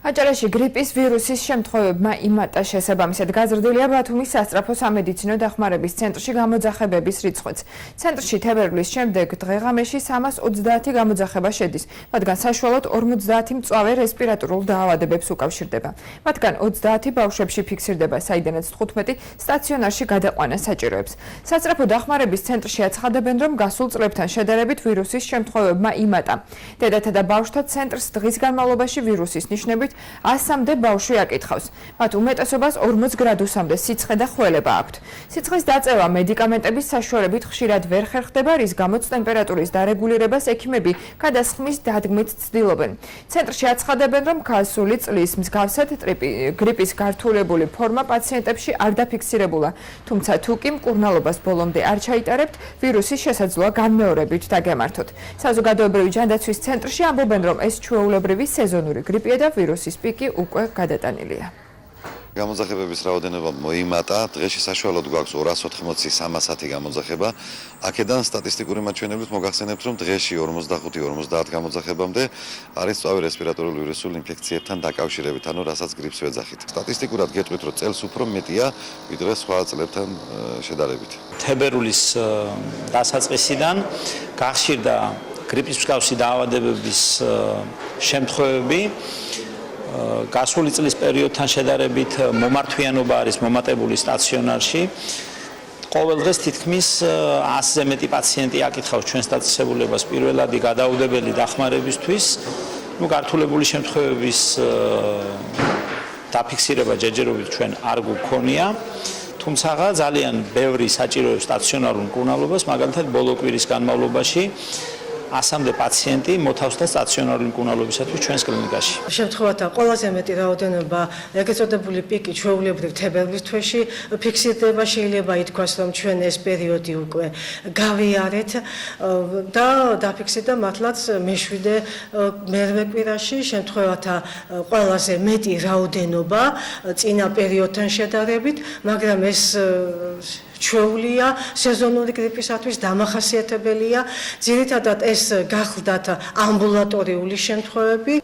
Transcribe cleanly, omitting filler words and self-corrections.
აჭარაში გრიპის ვირუსის შემთხვევებმა იმატა შესაბამისად გაზრდილია ბათუმის სასწრაფო სამედიცინო დახმარების ცენტრში გამოძახებების რიცხვიც. ცენტრში თებერვლის შემდეგ დღეღამეში 330 გამოძახება შედის, მათგან საშუალოდ 50 მწვავე რესპირატორულ დაავადებებს უკავშირდება. მათგან 30 ბავშვებში ფიქსირდება, საიდანაც 15 სტაციონარში გადაყვანა საჭიროებს. სასწრაფო დახმარების ცენტრში აცხადებენ, რომ გასულ წლებთან შედარებით ვირუსის შემთხვევებმა იმატა. დედათა და ბავშვთა ცენტრს დღის განმავლობაში ვირუსის ნიშნებით 100-მდე ბავშვი აკითხავს. მათ უმეტესობას 40 გრადუსამდე სიცხე და ხველება აქვთ. სიცხის დაწევა მედიკამენტების საშუალებით ხშირად ვერ ხერხდება, რის გამოც ტემპერატურის დარეგულირებას ექიმები გადასხმის დადგმით ცდილობენ. ცენტრში აცხადებენ, რომ გასული წლის მსგავსად გრიპის გართულებული ფორმა პაციენტებში არ დაფიქსირებულა, თუმცა თუ კი მკურნალობას ბოლომდე არ ჩაიტარებთ, ვირუსის შესაძლოა განმეორებით დაგემართოთ. საზოგადოებრივი ჯანდაცვის ცენტრში ამბობენ, რომ ეს ჩვეულებრივი სეზონური გრიპია და ვირუსის პიკი უკვე გადატანილია. გამოძახებების რაოდენობა მოიმატა, დღეში საშუალოდ გვაქვს 280-300 გამოძახება. აქედან სტატისტიკური მაჩვენებლით მოგახსენებთ, რომ დღეში 45-50 გამოძახებამდე არის მწვავე რესპირატორული ვირუსული ინფექციებთან დაკავშირებით, ანუ რასაც გრიპს ვეძახით. სტატისტიკურად გეტყვით, რომ წელს უფრო მეტია, ვიდრე სხვა წლებთან შედარებით. თებერვლის დასაწყისიდან გახშირდა გრიპის მსგავსი დაავადებების შემთხვევები. გასული წლის პერიოდთან შედარებით მომართვიანობა არის მომატებული სტაციონარში. ყოველ დღეს თითქმის 100-ზე მეტი პაციენტი აკითხავს ჩვენს დაწესებულებას პირველადი გადაუდებელი დახმარებისთვის. გართულებული შემთხვევების დაფიქსირება ჯერჯერობით ჩვენ არ გვქონია. თუმცა ძალიან ბევრი საჭიროებს სტაციონარულ მკურნალობას, მაგალითად ბოლო კვირის განმავლობაში 100-მდე პაციენტი მოთავსდა სტაციონარული მკურნალობისათვის ჩვენს კლინიკაში. შემთხვევათა ყველაზე მეტი რაოდენობა, ეგრეთ წოდებული პიკი ჩვეულებრივ თებერვლის თვეში ფიქსირდება, შეიძლება ითქვას, რომ ჩვენ ეს პერიოდი უკვე გავიარეთ და დაფიქსირდა მართლაც მე-7 მერვე კვირაში შემთხვევათა ყველაზე მეტი რაოდენობა წინა პერიოდთან შედარებით, მაგრამ ეს ჩვეულია სეზონური გრიპისათვის დამახასიათებელია. ძირითადად ეს გახლდათ ამბულატორიული შემთხვევები.